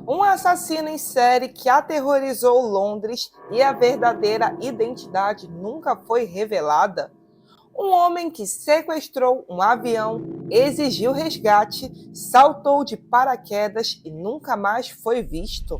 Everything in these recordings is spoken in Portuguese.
Um assassino em série que aterrorizou Londres e a verdadeira identidade nunca foi revelada. Um homem que sequestrou um avião, exigiu resgate, saltou de paraquedas e nunca mais foi visto.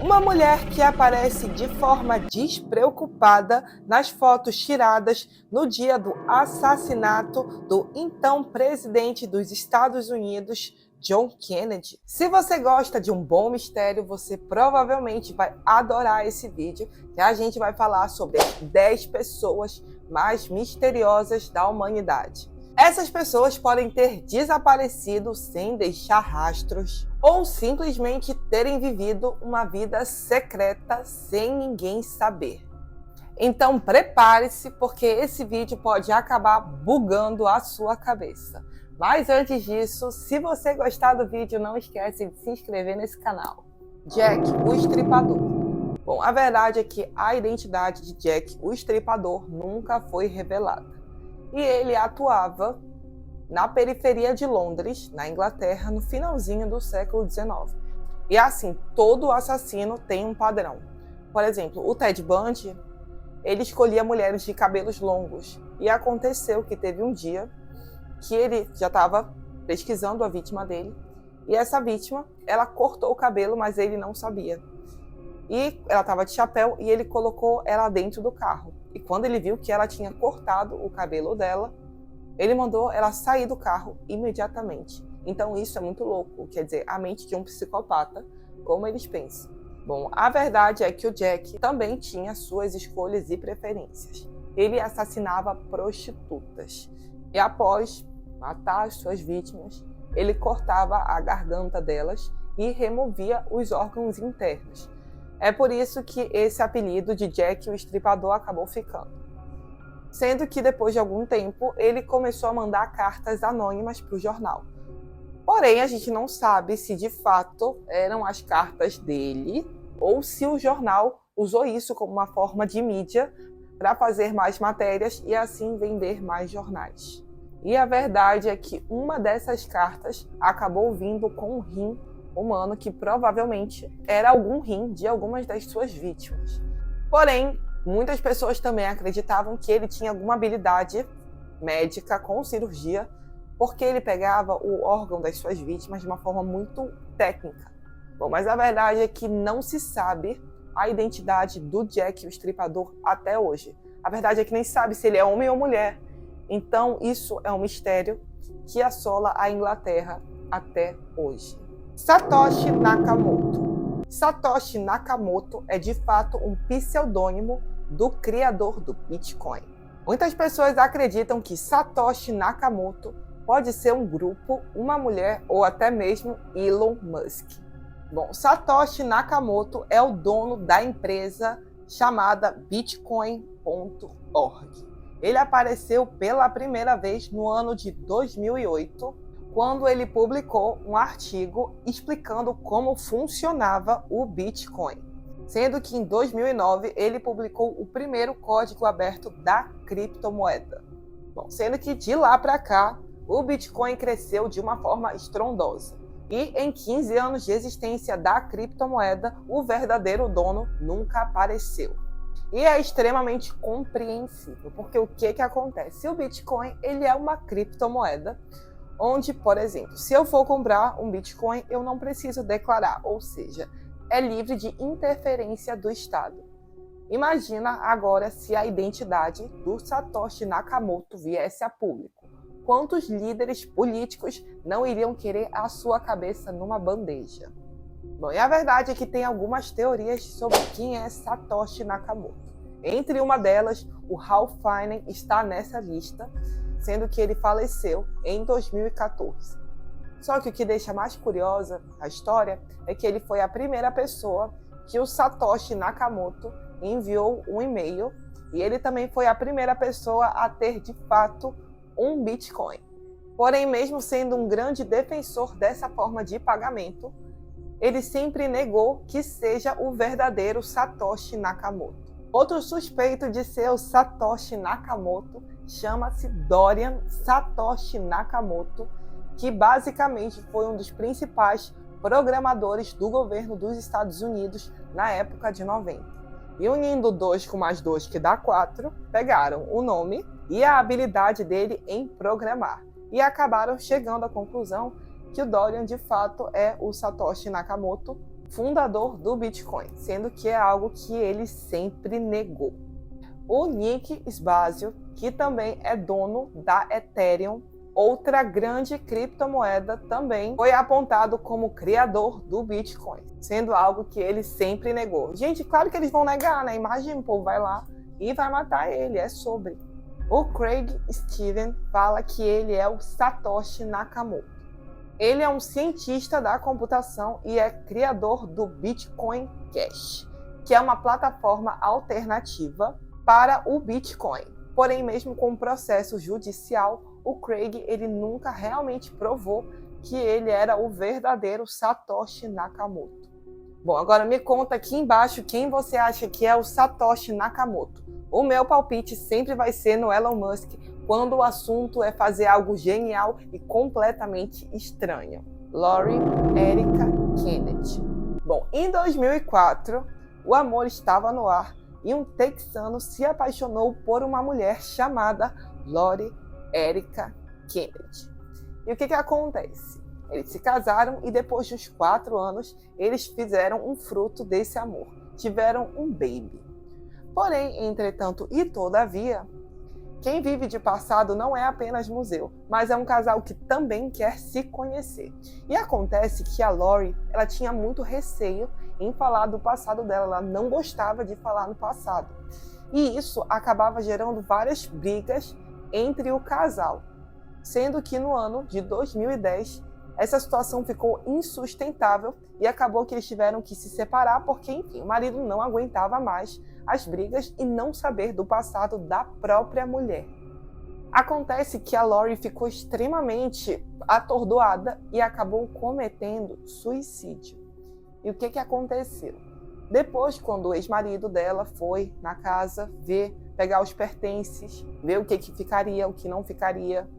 Uma mulher que aparece de forma despreocupada nas fotos tiradas no dia do assassinato do então presidente dos Estados Unidos, John Kennedy. Se você gosta de um bom mistério, você provavelmente vai adorar esse vídeo, que a gente vai falar sobre as 10 pessoas mais misteriosas da humanidade. Essas pessoas podem ter desaparecido sem deixar rastros ou simplesmente terem vivido uma vida secreta sem ninguém saber. Então prepare-se, porque esse vídeo pode acabar bugando a sua cabeça. Mas antes disso, se você gostar do vídeo, não esquece de se inscrever nesse canal. Jack, o Estripador. Bom, a verdade é que a identidade de Jack, o Estripador, nunca foi revelada. E ele atuava na periferia de Londres, na Inglaterra, no finalzinho do século XIX. E assim, todo assassino tem um padrão. Por exemplo, o Ted Bundy, ele escolhia mulheres de cabelos longos. E aconteceu que teve um dia que ele já estava pesquisando a vítima dele. E essa vítima, ela cortou o cabelo, mas ele não sabia. E ela estava de chapéu e ele colocou ela dentro do carro. E quando ele viu que ela tinha cortado o cabelo dela, ele mandou ela sair do carro imediatamente. Então isso é muito louco, quer dizer, a mente de um psicopata, como eles pensam. Bom, a verdade é que o Jack também tinha suas escolhas e preferências. Ele assassinava prostitutas. E após matar as suas vítimas, ele cortava a garganta delas e removia os órgãos internos. É por isso que esse apelido de Jack o Estripador acabou ficando. Sendo que depois de algum tempo, ele começou a mandar cartas anônimas para o jornal. Porém, a gente não sabe se de fato eram as cartas dele ou se o jornal usou isso como uma forma de mídia para fazer mais matérias e assim vender mais jornais. E a verdade é que uma dessas cartas acabou vindo com um rim humano que provavelmente era algum rim de algumas das suas vítimas. Porém, muitas pessoas também acreditavam que ele tinha alguma habilidade médica com cirurgia, porque ele pegava o órgão das suas vítimas de uma forma muito técnica. Bom, mas a verdade é que não se sabe a identidade do Jack o Estripador até hoje. A verdade é que nem sabe se ele é homem ou mulher. Então isso é um mistério que assola a Inglaterra até hoje. Satoshi Nakamoto. Satoshi Nakamoto é de fato um pseudônimo do criador do Bitcoin. Muitas pessoas acreditam que Satoshi Nakamoto pode ser um grupo, uma mulher ou até mesmo Elon Musk. Bom, Satoshi Nakamoto é o dono da empresa chamada Bitcoin.org. Ele apareceu pela primeira vez no ano de 2008, quando ele publicou um artigo explicando como funcionava o Bitcoin. Sendo que em 2009 ele publicou o primeiro código aberto da criptomoeda. Bom, sendo que de lá para cá, o Bitcoin cresceu de uma forma estrondosa. E em 15 anos de existência da criptomoeda, o verdadeiro dono nunca apareceu. E é extremamente compreensível, porque o que acontece? O Bitcoin ele é uma criptomoeda, onde, por exemplo, se eu for comprar um Bitcoin, eu não preciso declarar, ou seja, é livre de interferência do Estado. Imagina agora se a identidade do Satoshi Nakamoto viesse a público. Quantos líderes políticos não iriam querer a sua cabeça numa bandeja? Bom, e a verdade é que tem algumas teorias sobre quem é Satoshi Nakamoto. Entre uma delas, o Ralph Fiennes está nessa lista, sendo que ele faleceu em 2014. Só que o que deixa mais curiosa a história é que ele foi a primeira pessoa que o Satoshi Nakamoto enviou um e-mail, e ele também foi a primeira pessoa a ter de fato um Bitcoin. Porém, mesmo sendo um grande defensor dessa forma de pagamento, ele sempre negou que seja o verdadeiro Satoshi Nakamoto. Outro suspeito de ser o Satoshi Nakamoto chama-se Dorian Satoshi Nakamoto, que basicamente foi um dos principais programadores do governo dos Estados Unidos na época de 90. E unindo 2 com mais 2, que dá 4, pegaram o nome e a habilidade dele em programar. E acabaram chegando à conclusão que o Dorian, de fato, é o Satoshi Nakamoto, fundador do Bitcoin, sendo que é algo que ele sempre negou. O Nick Sbazio, que também é dono da Ethereum, outra grande criptomoeda, também foi apontado como criador do Bitcoin, sendo algo que ele sempre negou. Gente, claro que eles vão negar, né? Imagina, o povo vai lá e vai matar ele, é sobre. O Craig Stevens fala que ele é o Satoshi Nakamoto. Ele é um cientista da computação e é criador do Bitcoin Cash, que é uma plataforma alternativa para o Bitcoin. Porém, mesmo com o processo judicial, o Craig ele nunca realmente provou que ele era o verdadeiro Satoshi Nakamoto. Bom, agora me conta aqui embaixo quem você acha que é o Satoshi Nakamoto. O meu palpite sempre vai ser no Elon Musk, quando o assunto é fazer algo genial e completamente estranho. Lori Erica Kennedy. Bom, em 2004, o amor estava no ar e um texano se apaixonou por uma mulher chamada Lori Erica Kennedy. E o que acontece? Eles se casaram e depois de uns 4 anos, eles fizeram um fruto desse amor. Tiveram um baby. Porém, entretanto e todavia, quem vive de passado não é apenas museu, mas é um casal que também quer se conhecer. E acontece que a Lori, ela tinha muito receio em falar do passado dela, ela não gostava de falar no passado. E isso acabava gerando várias brigas entre o casal, sendo que no ano de 2010, essa situação ficou insustentável e acabou que eles tiveram que se separar porque, enfim, o marido não aguentava mais as brigas e não saber do passado da própria mulher. Acontece que a Lori ficou extremamente atordoada e acabou cometendo suicídio. E o que aconteceu? Depois, quando o ex-marido dela foi na casa pegar os pertences, ver o que ficaria, o que não ficaria,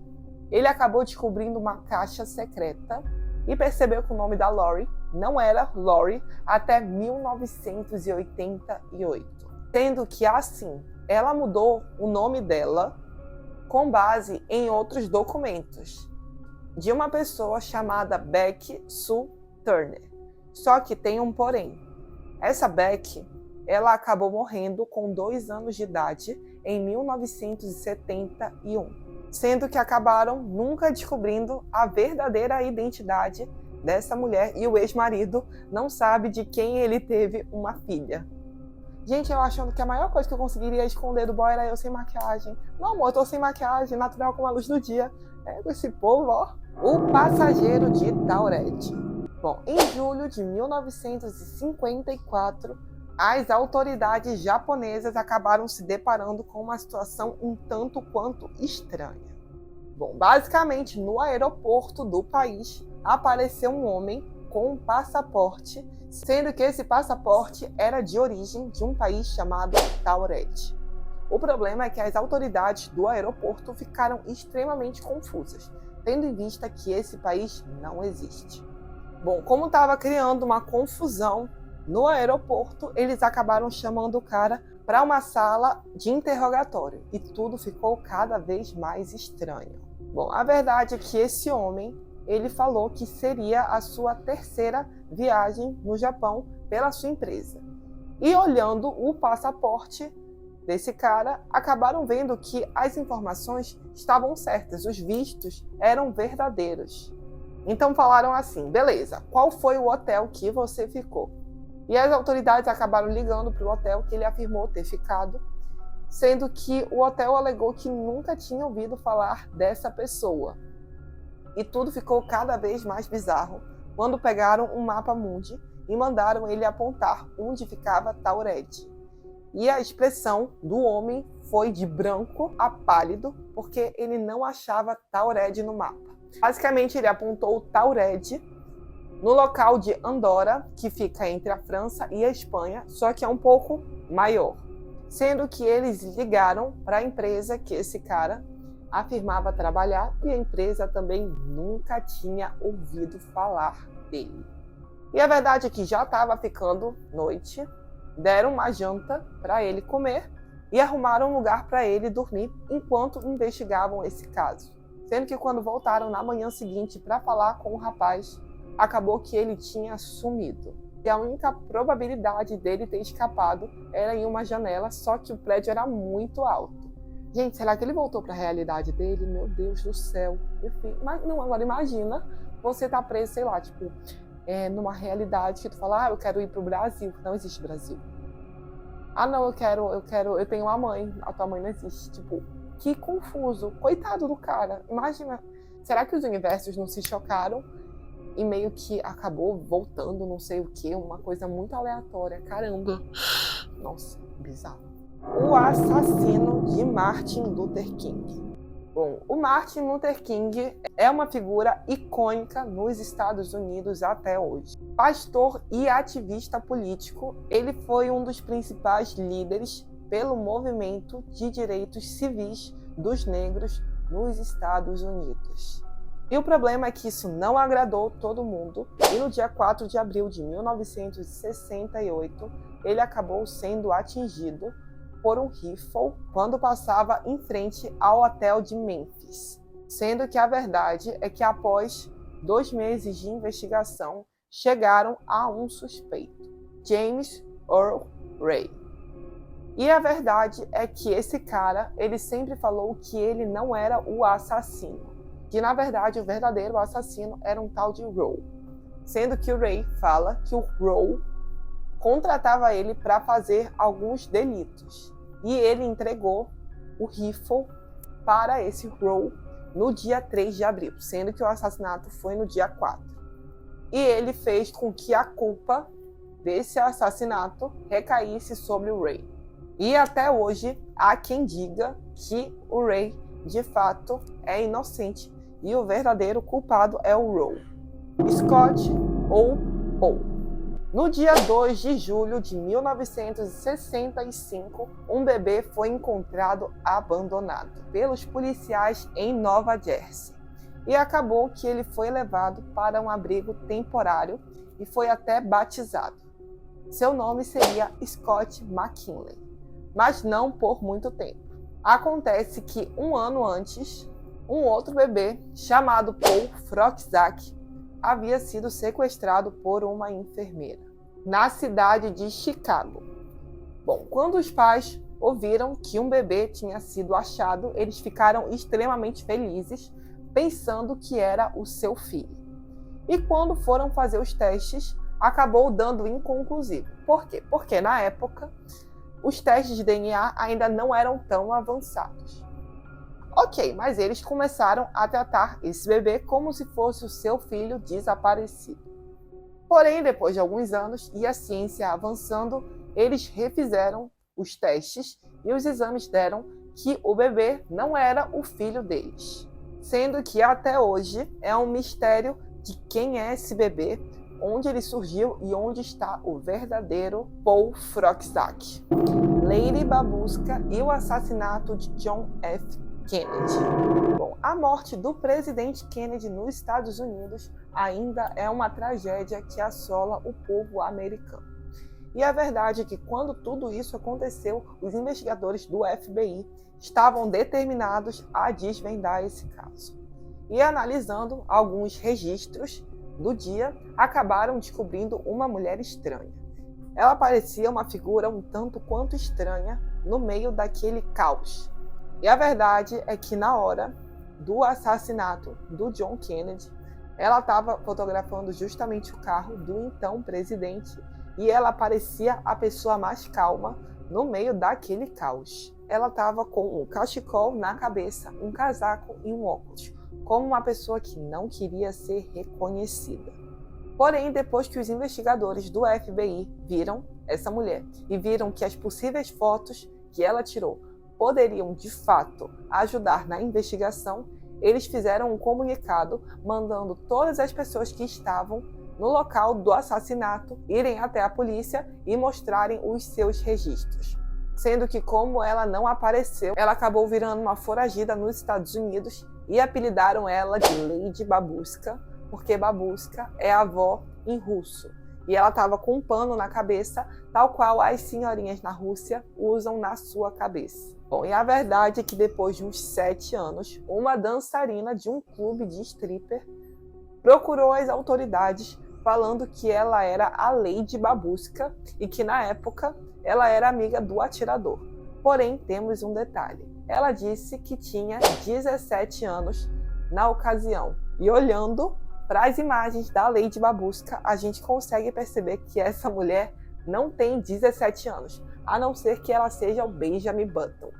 ele acabou descobrindo uma caixa secreta e percebeu que o nome da Lori não era Lori até 1988. Sendo que, assim, ela mudou o nome dela com base em outros documentos de uma pessoa chamada Beck Sue Turner. Só que tem um porém. Essa Beck, ela acabou morrendo com 2 anos de idade em 1971. Sendo que acabaram nunca descobrindo a verdadeira identidade dessa mulher e o ex-marido não sabe de quem ele teve uma filha. Gente, eu achando que a maior coisa que eu conseguiria esconder do boy era eu sem maquiagem. Não, amor, eu tô sem maquiagem, natural como a luz do dia. É, com esse povo, ó. O passageiro de Tauret. Bom, em julho de 1954, as autoridades japonesas acabaram se deparando com uma situação um tanto quanto estranha. Bom, basicamente, no aeroporto do país, apareceu um homem com um passaporte, sendo que esse passaporte era de origem de um país chamado Tauret. O problema é que as autoridades do aeroporto ficaram extremamente confusas, tendo em vista que esse país não existe. Bom, como estava criando uma confusão no aeroporto, eles acabaram chamando o cara para uma sala de interrogatório e tudo ficou cada vez mais estranho. Bom, a verdade é que esse homem, ele falou que seria a sua 3ª viagem no Japão pela sua empresa. E olhando o passaporte desse cara, acabaram vendo que as informações estavam certas, os vistos eram verdadeiros. Então falaram assim, beleza, qual foi o hotel que você ficou? E as autoridades acabaram ligando para o hotel que ele afirmou ter ficado, sendo que o hotel alegou que nunca tinha ouvido falar dessa pessoa. E tudo ficou cada vez mais bizarro quando pegaram um mapa mundi e mandaram ele apontar onde ficava Tauret. E a expressão do homem foi de branco a pálido, porque ele não achava Tauret no mapa. Basicamente, ele apontou Tauret no local de Andorra, que fica entre a França e a Espanha, só que é um pouco maior. Sendo que eles ligaram para a empresa que esse cara afirmava trabalhar e a empresa também nunca tinha ouvido falar dele. E a verdade é que já estava ficando noite, deram uma janta para ele comer e arrumaram um lugar para ele dormir enquanto investigavam esse caso. Sendo que quando voltaram na manhã seguinte para falar com o rapaz, acabou que ele tinha sumido. E a única probabilidade dele ter escapado era em uma janela, só que o prédio era muito alto. Gente, será que ele voltou para a realidade dele? Meu Deus do céu. Enfim, mas não, agora imagina você tá preso, sei lá, tipo, numa realidade que tu fala, eu quero ir pro Brasil. Não existe Brasil. Ah, não, eu tenho uma mãe, a tua mãe não existe. Tipo, que confuso. Coitado do cara. Imagina, será que os universos não se chocaram e meio que acabou voltando, não sei o que, uma coisa muito aleatória? Caramba. Nossa, bizarro. O assassino de Martin Luther King. Bom, o Martin Luther King é uma figura icônica nos Estados Unidos até hoje. Pastor e ativista político, ele foi um dos principais líderes pelo movimento de direitos civis dos negros nos Estados Unidos. E o problema é que isso não agradou todo mundo, e no dia 4 de abril de 1968, ele acabou sendo atingido por um rifle quando passava em frente ao hotel de Memphis. Sendo que a verdade é que após 2 meses de investigação, chegaram a um suspeito, James Earl Ray. E a verdade é que esse cara, ele sempre falou que ele não era o assassino, que na verdade o verdadeiro assassino era um tal de Rowe. Sendo que o Ray fala que o Rowe contratava ele para fazer alguns delitos. E ele entregou o rifle para esse Rowe no dia 3 de abril, sendo que o assassinato foi no dia 4. E ele fez com que a culpa desse assassinato recaísse sobre o Ray. E até hoje há quem diga que o Ray, de fato, é inocente e o verdadeiro culpado é o Rowe, Scott ou Paul. No dia 2 de julho de 1965, um bebê foi encontrado abandonado pelos policiais em Nova Jersey. E acabou que ele foi levado para um abrigo temporário e foi até batizado. Seu nome seria Scott McKinley, mas não por muito tempo. Acontece que um ano antes, um outro bebê chamado Paul Froczak havia sido sequestrado por uma enfermeira na cidade de Chicago. Bom, quando os pais ouviram que um bebê tinha sido achado, eles ficaram extremamente felizes, pensando que era o seu filho. E quando foram fazer os testes, acabou dando inconclusivo. Por quê? Porque na época, os testes de DNA ainda não eram tão avançados. Ok, mas eles começaram a tratar esse bebê como se fosse o seu filho desaparecido. Porém, depois de alguns anos e a ciência avançando, eles refizeram os testes e os exames deram que o bebê não era o filho deles. Sendo que até hoje é um mistério de quem é esse bebê, onde ele surgiu e onde está o verdadeiro Paul Froczak. Lady Babushka e o assassinato de John F. Kennedy. Bom, a morte do presidente Kennedy nos Estados Unidos ainda é uma tragédia que assola o povo americano. E a verdade é que quando tudo isso aconteceu, os investigadores do FBI estavam determinados a desvendar esse caso. E analisando alguns registros do dia, acabaram descobrindo uma mulher estranha. Ela parecia uma figura um tanto quanto estranha no meio daquele caos. E a verdade é que na hora do assassinato do John Kennedy, ela estava fotografando justamente o carro do então presidente e ela parecia a pessoa mais calma no meio daquele caos. Ela estava com um cachecol na cabeça, um casaco e um óculos, como uma pessoa que não queria ser reconhecida. Porém, depois que os investigadores do FBI viram essa mulher e viram que as possíveis fotos que ela tirou poderiam, de fato, ajudar na investigação, eles fizeram um comunicado mandando todas as pessoas que estavam no local do assassinato irem até a polícia e mostrarem os seus registros. Sendo que, como ela não apareceu, ela acabou virando uma foragida nos Estados Unidos e apelidaram ela de Lady Babushka, porque Babushka é avó em russo. E ela estava com um pano na cabeça, tal qual as senhorinhas na Rússia usam na sua cabeça. Bom, e a verdade é que depois de uns 7 anos, uma dançarina de um clube de stripper procurou as autoridades falando que ela era a Lady Babushka e que na época ela era amiga do atirador. Porém, temos um detalhe. Ela disse que tinha 17 anos na ocasião. E olhando para as imagens da Lady Babushka, a gente consegue perceber que essa mulher não tem 17 anos, a não ser que ela seja o Benjamin Button.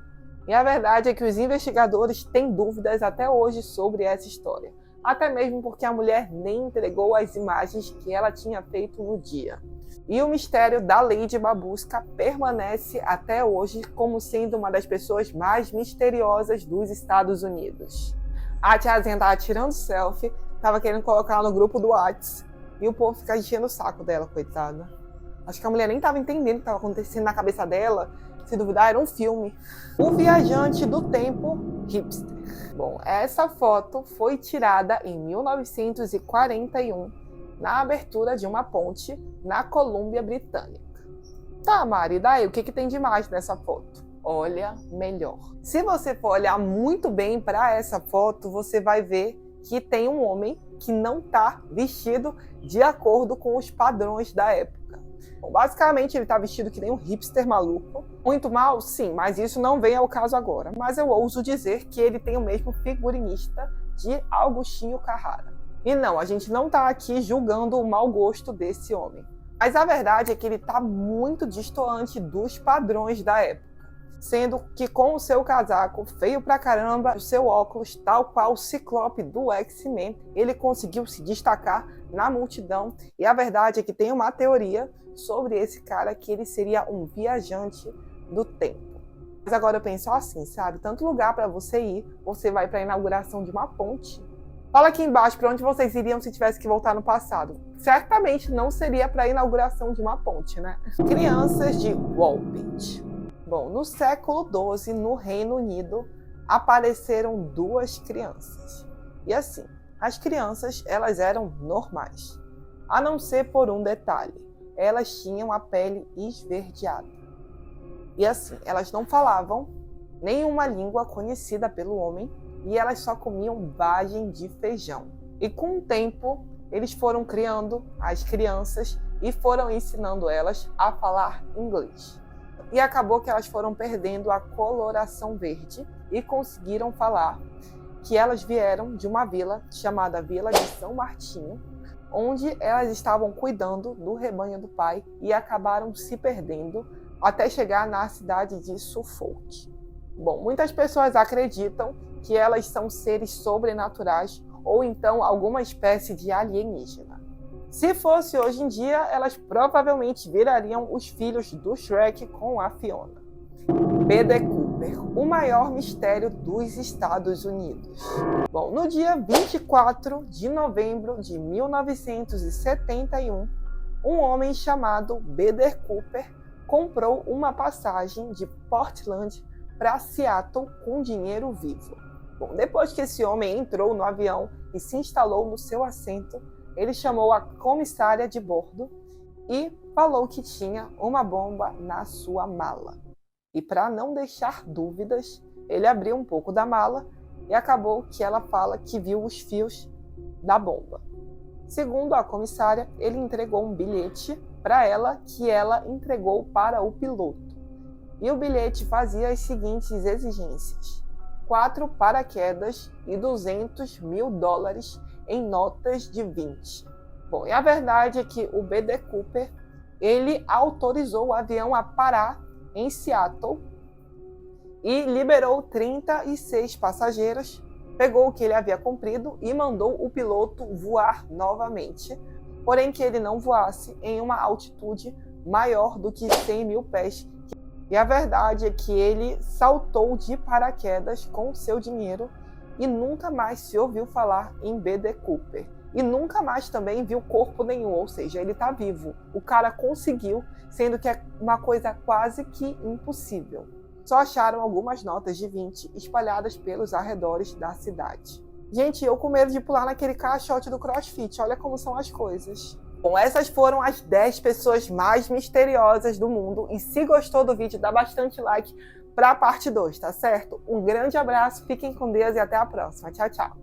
E a verdade é que os investigadores têm dúvidas até hoje sobre essa história, até mesmo porque a mulher nem entregou as imagens que ela tinha feito no dia. E o mistério da Lady Babushka permanece até hoje como sendo uma das pessoas mais misteriosas dos Estados Unidos. A tiazinha tava tirando selfie, tava querendo colocar ela no grupo do Whats, e o povo fica enchendo o saco dela, coitada. Acho que a mulher nem tava entendendo o que estava acontecendo na cabeça dela. Se duvidar, era um filme. O viajante do tempo hipster. Bom, essa foto foi tirada em 1941, na abertura de uma ponte na Colômbia Britânica. Tá, Mari, daí o que tem de mais nessa foto? Olha melhor. Se você for olhar muito bem para essa foto, você vai ver que tem um homem que não está vestido de acordo com os padrões da época. Bom, basicamente, ele está vestido que nem um hipster maluco. Muito mal? Sim, mas isso não vem ao caso agora. Mas eu ouso dizer que ele tem o mesmo figurinista de Agostinho Carrara. E não, a gente não está aqui julgando o mau gosto desse homem. Mas a verdade é que ele está muito destoante dos padrões da época. Sendo que com o seu casaco feio pra caramba, o seu óculos, tal qual o Ciclope do X-Men, ele conseguiu se destacar na multidão. E a verdade é que tem uma teoria sobre esse cara, que ele seria um viajante do tempo. Mas agora eu penso assim, sabe? Tanto lugar para você ir, você vai para a inauguração de uma ponte. Fala aqui embaixo para onde vocês iriam se tivesse que voltar no passado. Certamente não seria para a inauguração de uma ponte, né? Crianças de Walpit. Bom, no século XII, no Reino Unido, apareceram 2 crianças. E assim, as crianças, elas eram normais. A não ser por um detalhe. Elas tinham a pele esverdeada. E assim, elas não falavam nenhuma língua conhecida pelo homem e elas só comiam vagem de feijão. E com o tempo, eles foram criando as crianças e foram ensinando elas a falar inglês. E acabou que elas foram perdendo a coloração verde e conseguiram falar que elas vieram de uma vila chamada Vila de São Martinho, onde elas estavam cuidando do rebanho do pai e acabaram se perdendo até chegar na cidade de Suffolk. Bom, muitas pessoas acreditam que elas são seres sobrenaturais ou então alguma espécie de alienígena. Se fosse hoje em dia, elas provavelmente virariam os filhos do Shrek com a Fiona. B.D. Cooper, o maior mistério dos Estados Unidos. Bom, no dia 24 de novembro de 1971, um homem chamado B.D. Cooper comprou uma passagem de Portland para Seattle com dinheiro vivo. Bom, depois que esse homem entrou no avião e se instalou no seu assento, ele chamou a comissária de bordo e falou que tinha uma bomba na sua mala. E para não deixar dúvidas, ele abriu um pouco da mala e acabou que ela fala que viu os fios da bomba. Segundo a comissária, ele entregou um bilhete para ela que ela entregou para o piloto. E o bilhete fazia as seguintes exigências: 4 paraquedas e $200 mil em notas de 20. Bom, e a verdade é que o B.D. Cooper, ele autorizou o avião a parar em Seattle e liberou 36 passageiros, pegou o que ele havia cumprido e mandou o piloto voar novamente, porém que ele não voasse em uma altitude maior do que 100 mil pés. E a verdade é que ele saltou de paraquedas com seu dinheiro e nunca mais se ouviu falar em B.D. Cooper. E nunca mais também viu corpo nenhum, ou seja, ele está vivo. O cara conseguiu, sendo que é uma coisa quase que impossível. Só acharam algumas notas de 20 espalhadas pelos arredores da cidade. Gente, eu com medo de pular naquele caixote do CrossFit, olha como são as coisas. Bom, essas foram as 10 pessoas mais misteriosas do mundo. E se gostou do vídeo, dá bastante like para a parte 2, tá certo? Um grande abraço, fiquem com Deus e até a próxima. Tchau, tchau!